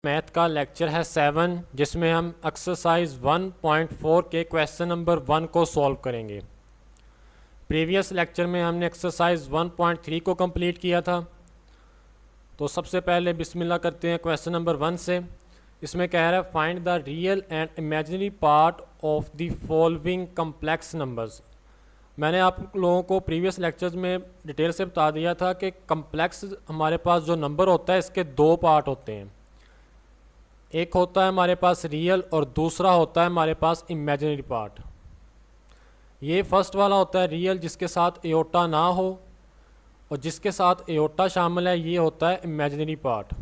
Math का lecture है 7 जिसमें हम एक्सरसाइज 1.4 के क्वेश्चन नंबर 1 को सॉल्व करेंगे। प्रीवियस लेक्चर में हमने एक्सरसाइज 1.3 को कंप्लीट किया था। तो सबसे पहले बिस्मिल्लाह करते हैं क्वेश्चन नंबर 1 से। इसमें कह रहा है find the real and imaginary part of the following complex numbers. मैंने आप लोगों को प्रीवियस लेक्चर्स में डिटेल से बता दिया था कि कम्प्लेक्स हमारे पास जो नंबर होता है इसके दो पार्ट होते हैं। एक होता है हमारे पास रियल और दूसरा होता है हमारे पास इमेजिनरी पार्ट। ये फर्स्ट वाला होता है रियल जिसके साथ एओटा ना हो, और जिसके साथ एओटा शामिल है ये होता है इमेजिनरी पार्ट।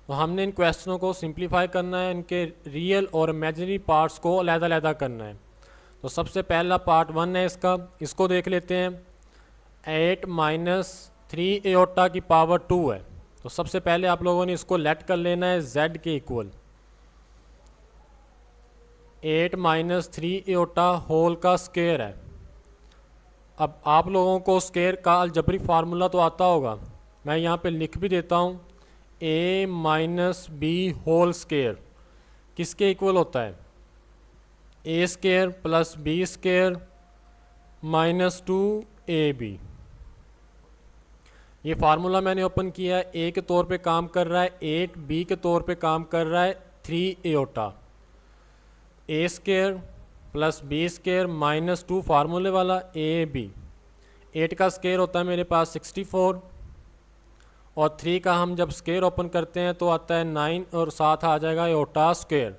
तो हमने इन क्वेश्चनों को सिंप्लीफाई करना है, इनके रियल और इमेजिनरी पार्ट्स को अलग-अलग करना है। तो सबसे पहला पार्ट 1 है इसको देख लेते हैं। 8 - 3 एओटा की पावर 2 है। तो सबसे पहले आप लोगों ने इसको लेट कर लेना है z के इक्वल। 8 - 3 एओटा होल का स्क्वायर है। अब आप लोगों को स्क्वायर का अलजबरी फार्मूला तो आता होगा, मैं यहाँ पे लिख भी देता हूँ। a - b होल स्क्वायर किसके इक्वल होता है? a square plus b square minus 2ab। ये फार्मूला मैंने ओपन किया है। ए के तौर पे काम कर रहा है 8, बी के तौर पे काम कर रहा है 3 iota. A square plus b square minus 2 फार्मूले वाला ए बी। 8 का स्क्वायर होता है मेरे पास 64, और 3 का हम जब स्क्वायर ओपन करते हैं तो आता है 9, और साथ आ जाएगा एओटा स्क्वायर।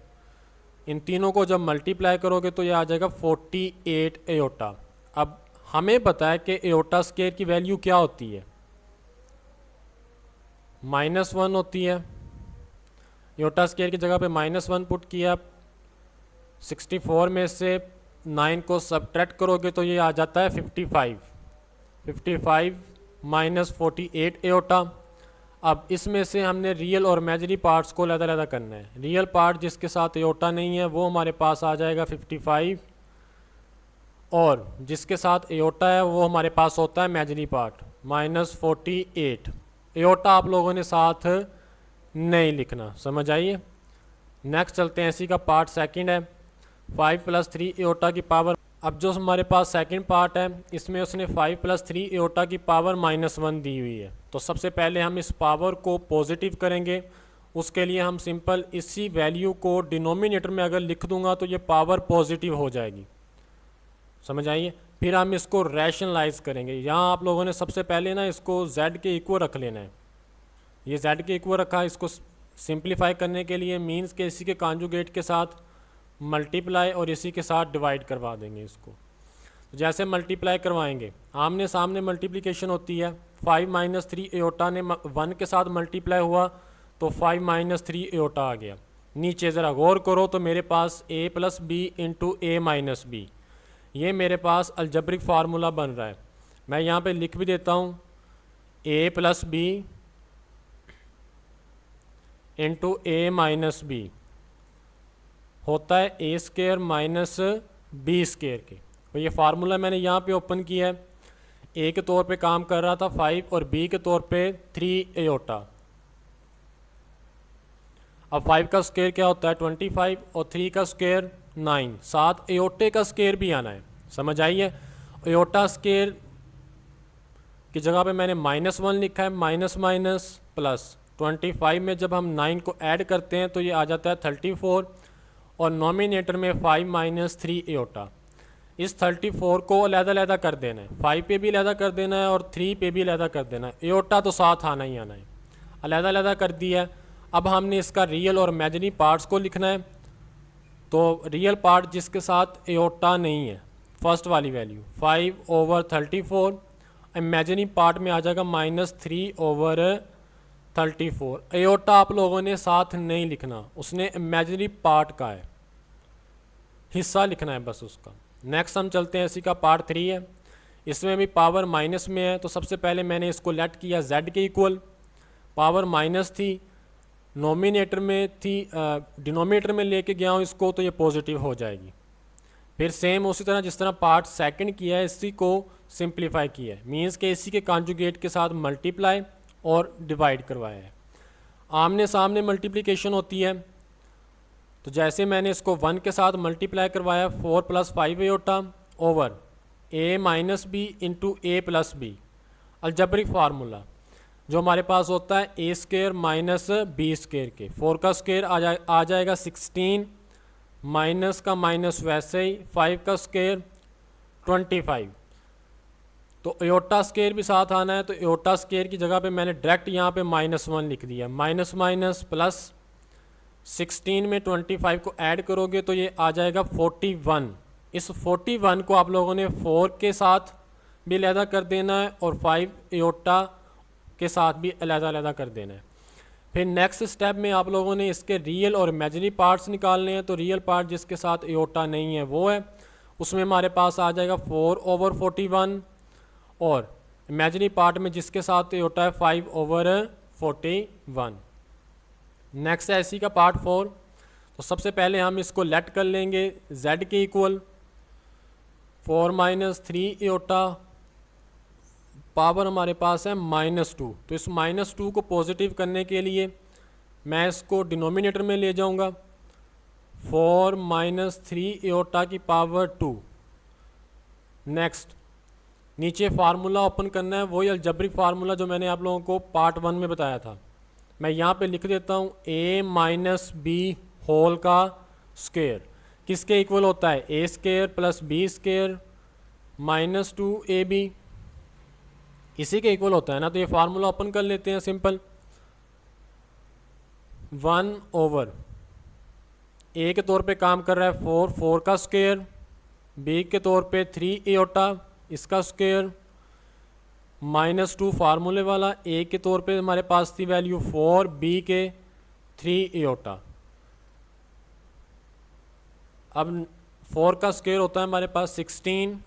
इन तीनों को जब मल्टीप्लाई करोगे तो ये आ जाएगा 48 एओटा। अब हमें पता है कि एओटा स्क्वायर की वैल्यू क्या होती है? -1 होती है। एओटा स्क्वायर की जगह पे -1 पुट किया। 64 में से 9 को सबट्रैक्ट करोगे तो ये आ जाता है 55 - 48 एओटा। अब इसमें से हमने रियल और इमेजिनरी पार्ट्स को अलग-अलग करना है। रियल पार्ट जिसके साथ एओटा नहीं है वो हमारे पास आ जाएगा 55, और जिसके साथ एओटा है वो हमारे पास होता है इमेजिनरी पार्ट -48। एओटा आप लोगों ने साथ नहीं लिखना, समझ आइए। नेक्स्ट चलते हैं। इसी का पार्ट सेकंड है 5 + 3 एओटा की पावर। अब जो हमारे पास सेकंड पार्ट है इसमें उसने 5 + 3 एओटा की पावर -1 दी हुई है। तो सबसे पहले हम इस पावर को पॉजिटिव करेंगे। उसके लिए हम सिंपल इसी वैल्यू को डिनोमिनेटर में अगर लिख दूंगा तो ये पावर पॉजिटिव हो जाएगी, समझ आइए। फिर हम इसको रैशनलाइज करेंगे। यहाँ आप लोगों ने सबसे पहले ना इसको z के इक्वल रख लेना है। ये z के इक्वल रखा, इसको सिंप्लीफाई करने के लिए मीन्स के इसी के कॉन्जुगेट के साथ मल्टीप्लाई और इसी के साथ डिवाइड करवा देंगे इसको। तो जैसे मल्टीप्लाई करवाएंगे आमने सामने मल्टीप्लिकेशन होती है। 5 - 3 एओटा ने 1 के साथ मल्टीप्लाई हुआ तो 5 - 3 एओटा आ गया। नीचे ज़रा गौर करो तो मेरे पास a + b × a - b, ये मेरे पास अलजब्रिक फार्मूला बन रहा है। मैं यहाँ पे लिख भी देता हूँ a + b × a - b होता है a square minus b square के। तो ये फार्मूला मैंने यहाँ पे ओपन किया है। a के तौर पे काम कर रहा था 5 और b के तौर पे 3 एओटा। अब 5 का स्क्वायर क्या होता है 25, और 3 का स्क्वायर 9, साथ एओटे का स्क्वायर भी आना है, समझ आइए। एओटा स्क्वायर की जगह पे मैंने -1 लिखा है। माइनस प्लस 25 में जब हम 9 को ऐड करते हैं तो ये आ जाता है 34, और नॉमिनेटर में 5 - 3 एओटा। इस 34 को अलग-अलग कर देना है, 5 पे भी अलग कर देना है और 3 पे भी अलग कर देना है। एओटा तो साथ आना ही आना है, अलग-अलग कर दिया है। अब हमने इसका रियल और इमेजिनरी पार्ट्स को लिखना है। तो रियल पार्ट जिसके साथ एओटा नहीं है, फर्स्ट वाली वैल्यू 5/34। इमेजिनरी पार्ट में आ जाएगा -3/34। एओटा आप लोगों ने साथ नहीं लिखना, उसने इमेजिनरी पार्ट का है, हिस्सा लिखना है बस उसका। नेक्स्ट हम चलते हैं। इसी का पार्ट 3 है। इसमें भी पावर माइनस में है। तो सबसे पहले मैंने इसको लेट किया z के इक्वल। पावर माइनस थी, नोमिनेटर में थी, डिनोमिनेटर में लेके गया हूँ इसको, तो ये पॉजिटिव हो जाएगी। फिर सेम उसी तरह जिस तरह पार्ट सेकंड किया है इसी को सिंप्लीफाई किया है, मीन्स के इसी के कॉन्जुगेट के साथ मल्टीप्लाई और डिवाइड करवाया है। आमने सामने मल्टीप्लिकेशन होती है, तो जैसे मैंने इसको 1 के साथ मल्टीप्लाई करवाया 4 + 5 aorta over a - b into a + b, algebraic formula जो हमारे पास होता है a² - b² के। 4 का स्क्वायर आ जाएगा 16, माइनस का माइनस वैसे ही, 5 का स्क्वायर 25। तो एयोटा स्क्वायर भी साथ आना है, तो एयोटा स्क्वायर की जगह पे मैंने डायरेक्ट यहाँ पे -1 लिख दिया। माइनस माइनस प्लस 16 में 25 को ऐड करोगे तो ये आ जाएगा 41। इस 41 को आप लोगों ने 4 के साथ भी अलहदा कर देना है और 5 एयोटा के साथ भी अलहदा कर देना है। फिर नेक्स्ट स्टेप में आप लोगों ने इसके रियल और इमेजिनरी पार्ट्स निकालने हैं। तो रियल पार्ट जिसके साथ एयोटा नहीं है वो है, उसमें हमारे पास आ जाएगा 4/41, और इमेजिनरी पार्ट में जिसके साथ एयोटा है 5/41। नेक्स्ट है इसी का पार्ट 4। तो सबसे पहले हम इसको लेट कर लेंगे z के इक्वल 4 - 3 एयोटा, पावर हमारे पास है -2। तो इस -2 को पॉजिटिव करने के लिए मैं इसको डिनोमिनेटर में ले जाऊंगा, 4 - 3 एयोटा की पावर 2। नेक्स्ट नीचे फार्मूला ओपन करना है, वही अलजब्रिक फार्मूला जो मैंने आप लोगों को पार्ट 1 में बताया था। मैं यहाँ पे लिख देता हूँ a - b होल का स्क्वायर किसके इक्वल होता है, a² + b² - 2ab, इसी के इक्वल होता है ना। तो ये फार्मूला ओपन कर लेते हैं, सिंपल 1/, a के तौर पे काम कर रहा है 4 का स्क्वायर, b के तौर पे 3 एयोटा इसका स्क्वायर, -2 फार्मूले वाला, a के तौर पे हमारे पास थी वैल्यू 4, b के 3 एयोटा। अब 4 का स्क्वायर होता है हमारे पास 16,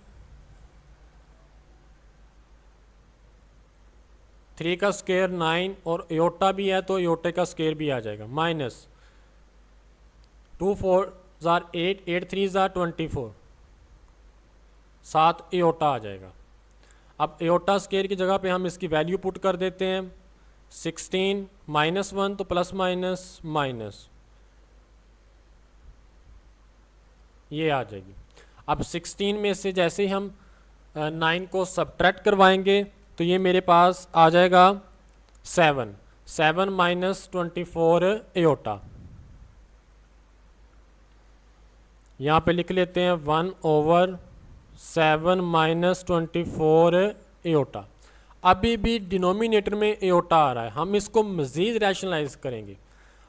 3 का स्क्वायर 9, और एयोटा भी है तो एयोटे का स्क्वायर भी आ जाएगा, -2 4 8, 8 3 24, 7 एयोटा आ जाएगा। अब एयोटा स्क्वायर की जगह पे हम इसकी वैल्यू पुट कर देते हैं, 16 -1 तो प्लस माइनस माइनस ये आ जाएगी। अब 16 में से जैसे ही हम 9 को सब्ट्रैक्ट करवाएंगे तो ये मेरे पास आ जाएगा 7 - 24 एयोटा। यहाँ पे लिख लेते हैं 1/7 - 24 एयोटा। अभी भी डिनोमिनेटर में एयोटा आ रहा है, हम इसको मज़ीद रैशनलाइज करेंगे।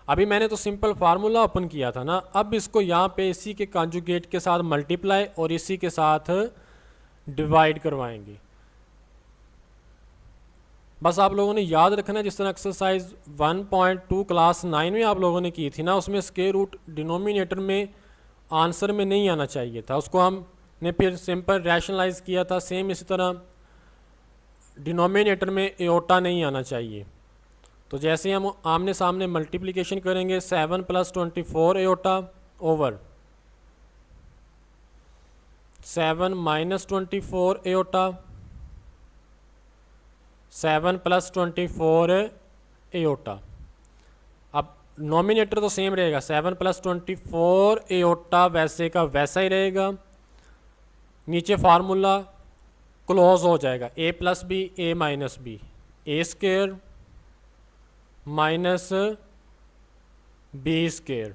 अभी मैंने तो सिंपल फार्मूला ओपन किया था ना, अब इसको यहाँ पे इसी के कॉन्जुगेट के साथ मल्टीप्लाई और इसी के साथ डिवाइड करवाएंगे। बस आप लोगों ने याद रखना है, जिस तरह एक्सरसाइज 1.2 क्लास 9 में आप लोगों ने की थी ना, उसमें स्क्वायर रूट डिनोमिनेटर में आंसर में नहीं आना चाहिए था, उसको हमने फिर सिंपल रैशनलाइज किया था। सेम इसी तरह डिनोमिनेटर में एयोटा नहीं आना चाहिए। तो जैसे हम आमने सामने मल्टीप्लिकेशन करेंगे 7 + 24 एयोटा ओवर 7 - 24 एयोटा, 7 + 24 एयोटा। अब नोमिनेटर तो सेम रहेगा, 7 + 24 एयोटा वैसे का वैसा ही रहेगा। नीचे फार्मूला क्लोज हो जाएगा, a + b a - b, a² - b²।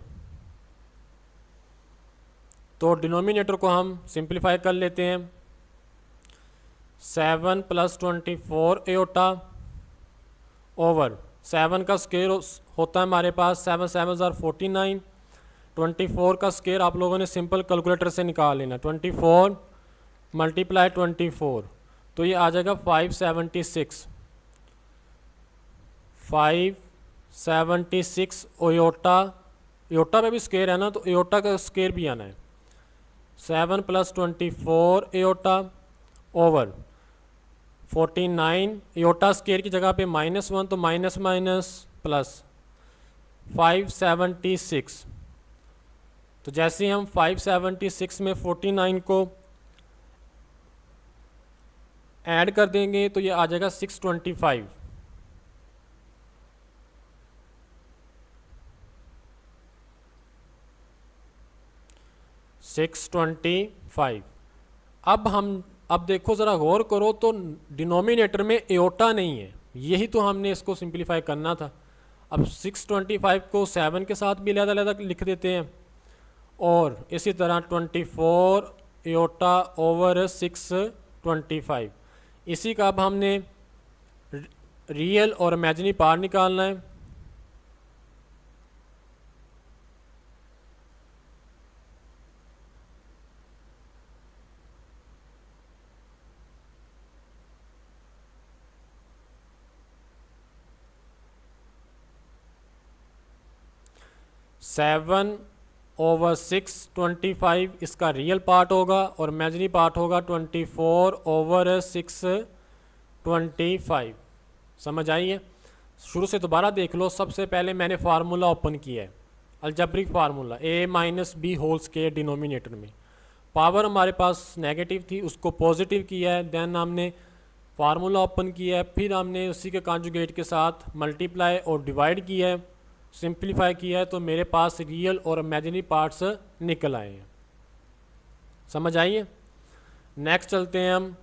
तो डिनोमिनेटर को हम सिंप्लीफाई कर लेते हैं, 7 + 24 एयोटा ओवर 7 का स्क्वायर होता है हमारे पास 7 7 49, 24 का स्क्वायर आप लोगों ने सिंपल कैलकुलेटर से निकाल लेना, 24 × 24 तो ये आ जाएगा 576 एयोटा। एयोटा पे भी स्क्वायर है ना, तो एयोटा का स्क्वायर भी आना है, 7 + 24 एयोटा ओवर 49, एयोटा स्क्वायर की जगह पे -1 तो माइनस माइनस प्लस 576। तो जैसे ही हम 576 में 49 को ऐड कर देंगे तो ये आ जाएगा 625। 625। अब देखो ज़रा गौर करो तो डिनोमिनेटर में एओटा नहीं है, यही तो हमने इसको सिंप्लीफाई करना था। अब 625 को 7 के साथ भी अलग अलग लिख देते हैं, और इसी तरह 24 एओटा ओवर 625। इसी का अब हमने रियल और इमेजिनरी पार्ट निकालना है। सेवन ओवर 625 इसका रियल पार्ट होगा, और इमेजिनरी पार्ट होगा 24 ओवर 625। समझ आई है? शुरू से दोबारा देख लो। सबसे पहले मैंने फार्मूला ओपन किया है, algebraic formula a minus B whole square denominator में। पावर हमारे पास नेगेटिव थी, उसको पॉजिटिव किया है। देन हमने फार्मूला ओपन किया है, फिर हमने उसी के कॉन्जुगेट के साथ मल्टीप्लाई और डिवाइड किया है, सिंप्लीफाई किया है, तो मेरे पास रियल और इमेजिनरी पार्ट्स निकल आए हैं। समझ आइए? नेक्स्ट चलते हैं हम।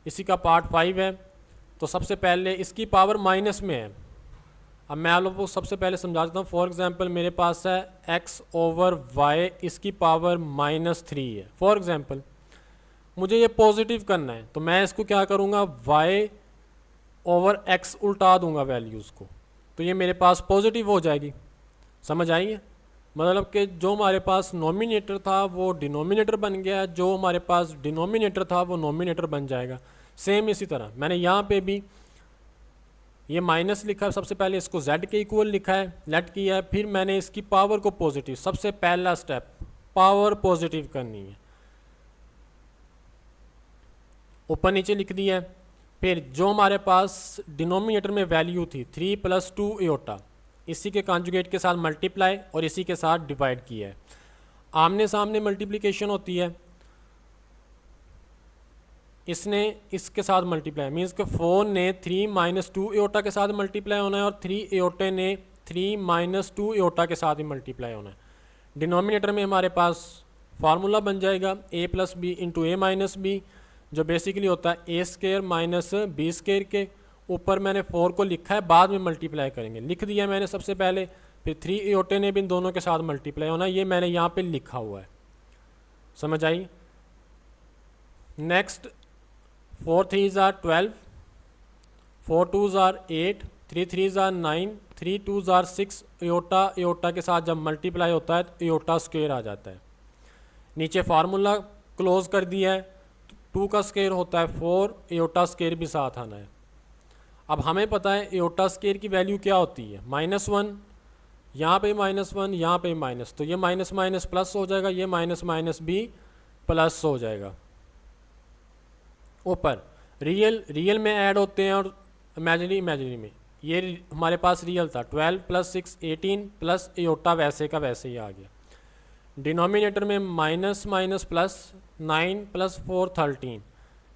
इसी का पार्ट 5 है। तो सबसे पहले इसकी पावर माइनस में है। अब मैं आप लोगों को सबसे पहले समझा देता हूँ। फॉर एग्जांपल मेरे पास है x ओवर y, इसकी पावर -3 है। फॉर एग्जांपल मुझे ये पॉजिटिव करना है, तो मैं इसको क्या करूँगा, y ओवर x उल्टा दूंगा वैल्यूज़ को, तो ये मेरे पास पॉजिटिव हो जाएगी। समझ आई है? मतलब कि जो हमारे पास नोमिनेटर था वो डिनोमिनेटर बन गया, जो हमारे पास डिनोमिनेटर था वो नोमिनेटर बन जाएगा। सेम इसी तरह मैंने यहाँ पे भी ये माइनस लिखा है, सबसे पहले इसको z के इक्वल लिखा है, लेट किया है, फिर मैंने इसकी पावर को पॉजिटिव, सबसे पहला स्टेप पावर पॉजिटिव करनी है, ऊपर नीचे लिख दिया है। फिर जो हमारे पास डिनोमिनेटर में वैल्यू थी 3 + 2 एओटा, इसी के कॉन्जुगेट के साथ मल्टीप्लाई और इसी के साथ डिवाइड किया है। आमने सामने मल्टीप्लिकेशन होती है, इसने इसके साथ मल्टीप्लाई, मीन्स कि 4 ने 3 - 2 एओटा के साथ मल्टीप्लाई होना है, और 3 एओटे ने 3 - 2 एओटा के साथ ही मल्टीप्लाई होना है। डिनोमिनेटर में हमारे पास फार्मूला बन जाएगा a + b into a - b, जो बेसिकली होता है a² - b² के ऊपर मैंने 4 को लिखा है, बाद में मल्टीप्लाई करेंगे, लिख दिया मैंने सबसे पहले। फिर 3 एओटे ने भी इन दोनों के साथ मल्टीप्लाई होना है, ये मैंने यहाँ पे लिखा हुआ है। समझ आई? Next 4 3s are 12, 4 2s are 8, 3 3s are 9, 3 2s are 6। Aorta aorta के साथ जब मल्टीप्लाई होता है तो एओटा स्क्वायर आ जाता है। नीचे फार्मूला क्लोज कर दिया है, 2 का स्क्वायर होता है 4, एओटा स्क्वायर भी साथ आना है। अब हमें पता है एओटा स्क्वायर की वैल्यू क्या होती है, -1, यहाँ पे -1, यहाँ पे माइनस, तो ये माइनस माइनस प्लस हो जाएगा, ये माइनस माइनस भी प्लस हो जाएगा। ऊपर रियल रियल में ऐड होते हैं और इमेजिनरी इमेजिनरी में। ये हमारे पास रियल था 12 + 6 18 प्लस एओटा वैसे का वैसे ही आ गया। डिनोमिनेटर में माइनस माइनस प्लस 9 + 4 13,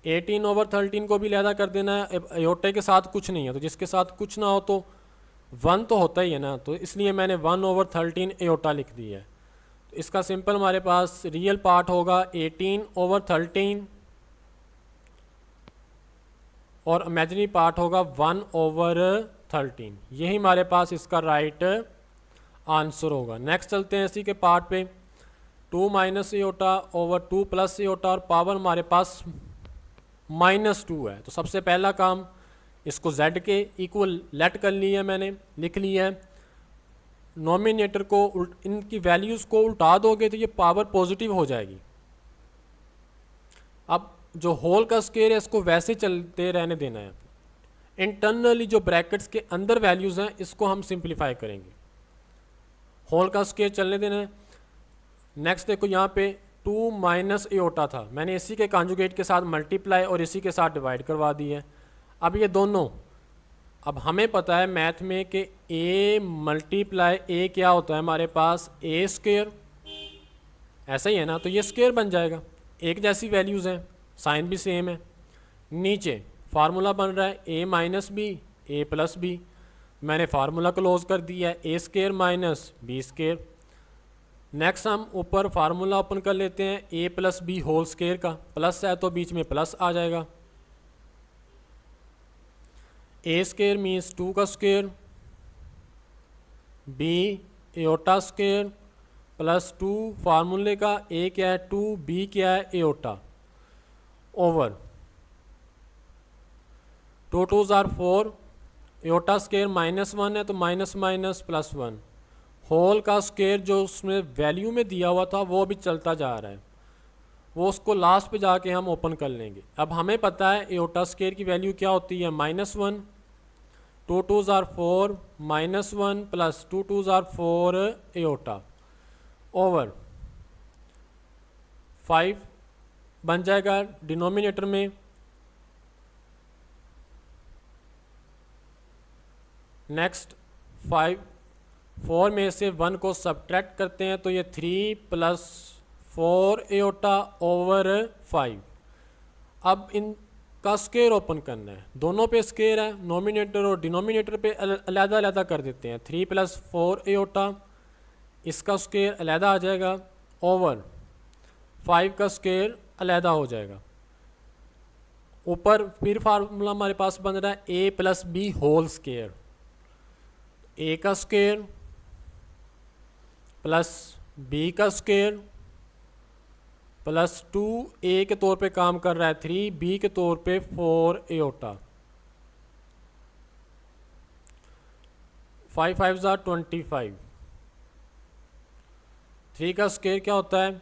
18 ओवर 13 को भी लैदा कर देना है। एओटे के साथ कुछ नहीं है, तो जिसके साथ कुछ ना हो तो 1 तो होता ही है ना, तो इसलिए मैंने 1 ओवर 13 एओटा लिख दिया है। तो इसका सिंपल हमारे पास रियल पार्ट होगा 18 ओवर 13 और इमेजिनरी पार्ट होगा 1 ओवर 13। यही हमारे पास इसका राइट आंसर होगा। नेक्स्ट चलते हैं इसी के पार्ट पे। 2 - एओटा ओवर 2 + एओटा, और पावर हमारे पास -2 है। तो सबसे पहला काम, इसको z के इक्वल लेट कर लिया मैंने, लिख लिया है। नोमिनेटर को इनकी वैल्यूज़ को उल्टा दोगे तो ये पावर पॉजिटिव हो जाएगी। अब जो होल का स्क्वायर है इसको वैसे चलते रहने देना है। इंटरनली जो ब्रैकेट्स के अंदर वैल्यूज़ हैं इसको हम सिंप्लीफाई करेंगे, होल का स्क्वायर चलने देना है। नेक्स्ट देखो यहाँ पे 2 - एओटा था, मैंने इसी के कॉन्जुगेट के साथ मल्टीप्लाई और इसी के साथ डिवाइड करवा दी है। अब ये दोनों, अब हमें पता है मैथ में कि a × a क्या होता है हमारे पास, a², ऐसा ही है ना, तो ये स्क्वायर बन जाएगा। एक जैसी वैल्यूज़ हैं, साइन भी सेम है। नीचे फार्मूला बन रहा है a - b a + b, मैंने फार्मूला क्लोज कर दिया है a² - b²। नेक्स्ट हम ऊपर फार्मूला ओपन कर लेते हैं ए प्लस बी होल स्केयर का, प्लस है तो बीच में प्लस आ जाएगा। ए स्केयर मीन्स 2 का square, B iota square plus 2 फार्मूले का, ए क्या है 2, बी क्या है aorta, over 2 2s are 4, aorta square -1 है तो माइनस माइनस +1, होल का स्केयर जो उसमें वैल्यू में दिया हुआ था वो भी चलता जा रहा है, वो उसको लास्ट पे जाके हम ओपन कर लेंगे। अब हमें पता है एओटा स्केयर की वैल्यू क्या होती है, -1, 2 2s are 4, -1 plus 2 2s are 4 aorta, over 5 बन जाएगा डिनोमिनेटर में। नेक्स्ट 4 में से 1 को सब्ट्रैक्ट करते हैं तो ये 3 प्लस 4 एओटा ओवर 5। अब इनका स्केयर ओपन करना है, दोनों पे स्केयर है, नोमिनेटर और डिनोमिनेटर पे अलग अलग कर देते हैं। 3 प्लस 4 एओटा, इसका स्केयर अलहदा आ जाएगा, ओवर 5 का स्केयर अलहदा हो जाएगा। ऊपर फिर फार्मूला हमारे पास बन रहा है ए प्लस बी होल स्केयर, ए का स्केयर प्लस बी का स्केयर प्लस 2, ए के तौर पे काम कर रहा है 3, बी के तौर पे 4 एओटा, 5 5s are 25, 3 का स्केयर क्या होता है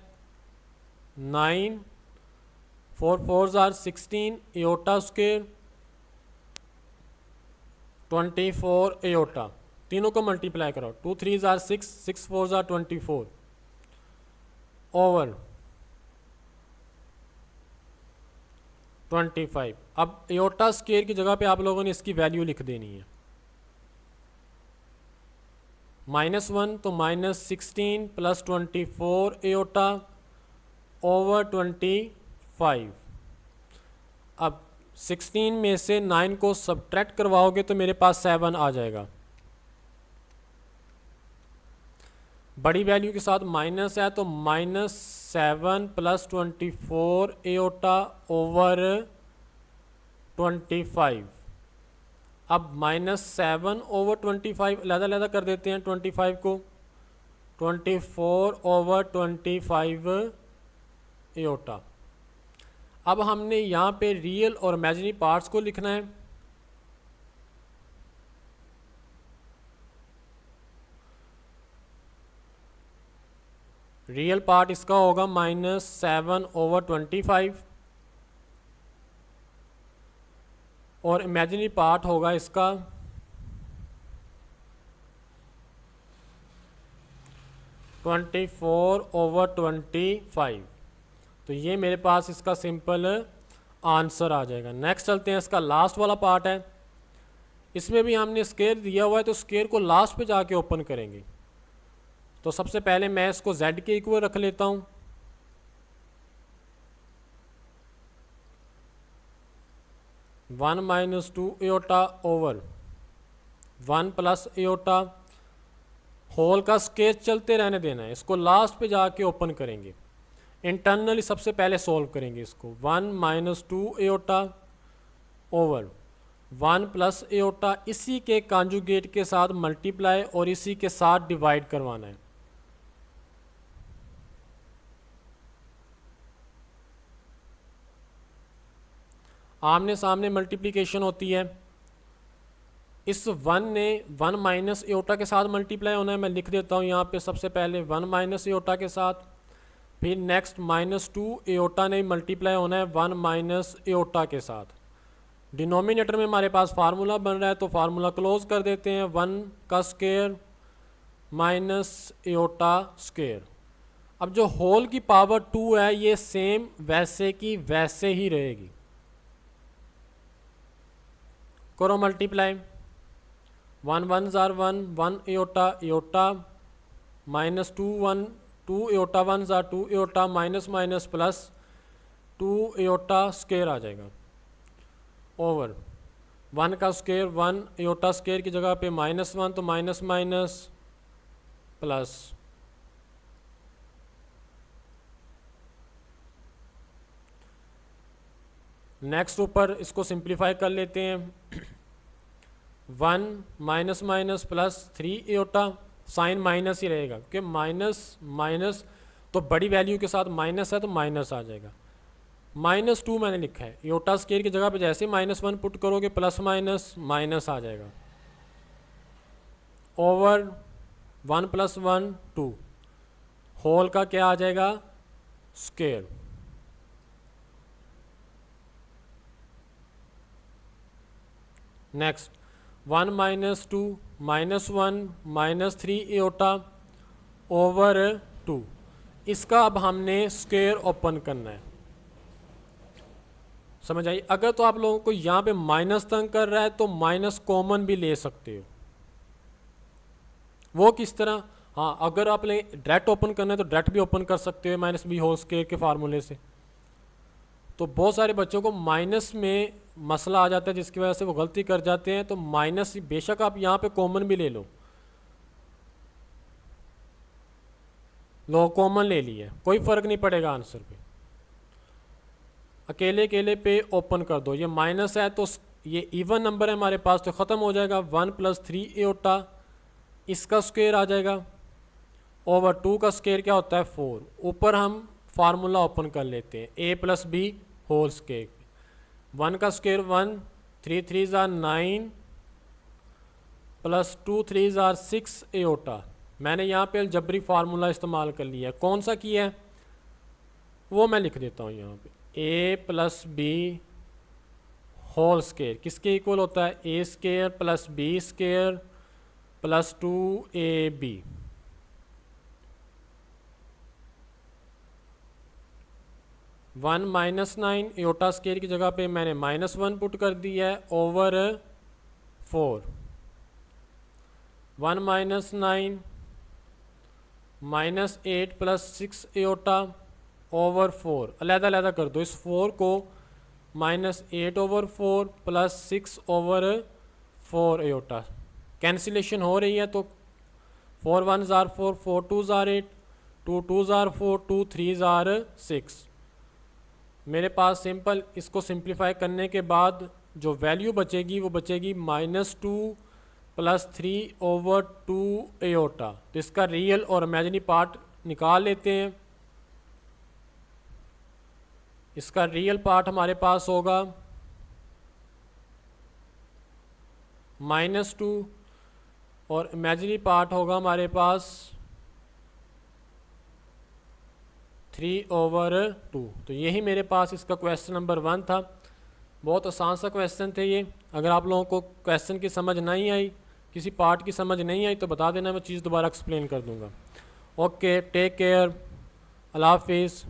9, 4 4s are 16 aorta square 24 aorta, तीनों को मल्टीप्लाई करो, 2 3s are 6, 6 4s are 24, over 25। अब एओटा स्केयर की जगह पे आप लोगों ने इसकी वैल्यू लिख देनी है, -1 तो -16 प्लस 24 एओटा ओवर 25। अब 16 में से 9 को सब्ट्रैक्ट करवाओगे तो मेरे पास 7 आ जाएगा, बड़ी वैल्यू के साथ माइनस है तो -7 प्लस 24 एओटा ओवर 25। अब -7 ओवर 25 अलग कर देते हैं 25 को, 24 ओवर 25 एओटा। अब हमने यहाँ पे रियल और इमेजिनरी पार्ट्स को लिखना है। रियल पार्ट इसका होगा -7 ओवर 25 और इमेजिनरी पार्ट होगा इसका -24 ओवर 25। तो ये मेरे पास इसका सिंपल आंसर आ जाएगा। नेक्स्ट चलते हैं, इसका लास्ट वाला पार्ट है। इसमें भी हमने स्केयर दिया हुआ है तो स्केयर को लास्ट पे जाके ओपन करेंगे। तो सबसे पहले मैं इसको z के इक्वल रख लेता हूँ। One minus 2 iota over 1 plus iota, whole का स्केयर चलते रहने देना है, इसको लास्ट पे जाके ओपन करेंगे। इंटरनली सबसे पहले सॉल्व करेंगे इसको। 1 minus 2 iota over 1 plus aorta, इसी के कॉन्जुगेट के साथ मल्टीप्लाई और इसी के साथ डिवाइड करवाना है। आमने सामने मल्टीप्लिकेशन होती है। इस 1 ने 1 माइनस एओटा के साथ मल्टीप्लाई होना है। मैं लिख देता हूँ यहाँ पे सबसे पहले 1 माइनस एओटा के साथ, फिर नेक्स्ट -2 एओटा ने मल्टीप्लाई होना है 1 माइनस एओटा के साथ। डिनोमिनेटर में हमारे पास फार्मूला बन रहा है तो फार्मूला क्लोज कर देते हैं। 1 का स्केयर माइनस एओटा स्केयर। अब जो होल की पावर 2 है ये सेम वैसे की वैसे ही रहेगी। करो multiply, 1 1s are 1, 1 iota iota, -2 1, 2 iota 1s are 2 iota, minus minus plus 2 iota square आ जाएगा ओवर 1 का स्केयर 1 एओटा स्केयर की जगह पे -1 तो माइनस माइनस प्लस नेक्स्ट ऊपर इसको सिंप्लीफाई कर लेते हैं। 1 minus minus plus 3 iota, sign minus ही रहेगा क्योंकि माइनस माइनस तो बड़ी वैल्यू के साथ माइनस है तो माइनस आ जाएगा। -2 मैंने लिखा है, एयोटा स्केयर की जगह पे जैसे -1 पुट करोगे प्लस माइनस माइनस आ जाएगा, ओवर 1 + 1 2, होल का क्या आ जाएगा स्केयर। नेक्स्ट 1 - 2 -1 -3 एयोटा ओवर 2, इसका अब हमने स्क्वायर ओपन करना है। समझ आई? अगर तो आप लोगों को यहाँ पे माइनस तंग कर रहा है तो माइनस कॉमन भी ले सकते हो। वो किस तरह? हाँ, अगर आप डायरेक्ट ओपन करना है तो डायरेक्ट भी ओपन कर सकते हो -b होल स्क्वायर के फार्मूले से। तो बहुत सारे बच्चों को माइनस में मसला आ जाता है जिसकी वजह से वो गलती कर जाते हैं। तो माइनस बेशक आप यहाँ पे कॉमन भी ले लो कॉमन ले लिया, कोई फ़र्क नहीं पड़ेगा आंसर पे। अकेले अकेले पे ओपन कर दो। ये माइनस है तो ये इवन नंबर है हमारे पास तो ख़त्म हो जाएगा। 1 + 3 एयोटा, इसका स्क्वायर आ जाएगा, ओवर 2 का स्क्वायर क्या होता है 4। ऊपर हम फार्मूला ओपन कर लेते हैं, a + b होल स्क्वायर। 1 का स्क्वायर 1, 3 3 = 9 + 2 3 = 6 एयोटा। मैंने यहाँ पे अलजबरी फार्मूला इस्तेमाल कर लिया है। कौन सा किया है वो मैं लिख देता हूँ यहाँ पे, a + b होल स्क्वायर किसके इक्वल होता है a² + b² + 2ab। One -9 aorta square की जगह पे मैंने -1 पुट कर दिया है, ओवर 4। 1 - 9 -8 + 6 aorta over 4। अलग-अलग कर दो इस 4 को, -8 ओवर 4 + 6 ओवर 4 एयोटा। कैंसिलेशन हो रही है तो 4 1 = 4, 4 2 = 8, 2 2 = 4, 2 3 = 6। मेरे पास सिंपल इसको सिंप्लीफाई करने के बाद जो वैल्यू बचेगी वो बचेगी -2 + 3 ओवर 2 एयोटा। तो इसका रियल और इमेजिनरी पार्ट निकाल लेते हैं। इसका रियल पार्ट हमारे पास होगा -2 और इमेजिनरी पार्ट होगा हमारे पास 3 ओवर 2। तो यही मेरे पास इसका क्वेश्चन नंबर 1 था। बहुत आसान सा क्वेश्चन थे ये। अगर आप लोगों को क्वेश्चन की समझ नहीं आई, किसी पार्ट की समझ नहीं आई तो बता देना, मैं चीज़ दोबारा एक्सप्लेन कर दूंगा। ओके, टेक केयर, अल्लाह हाफिज़।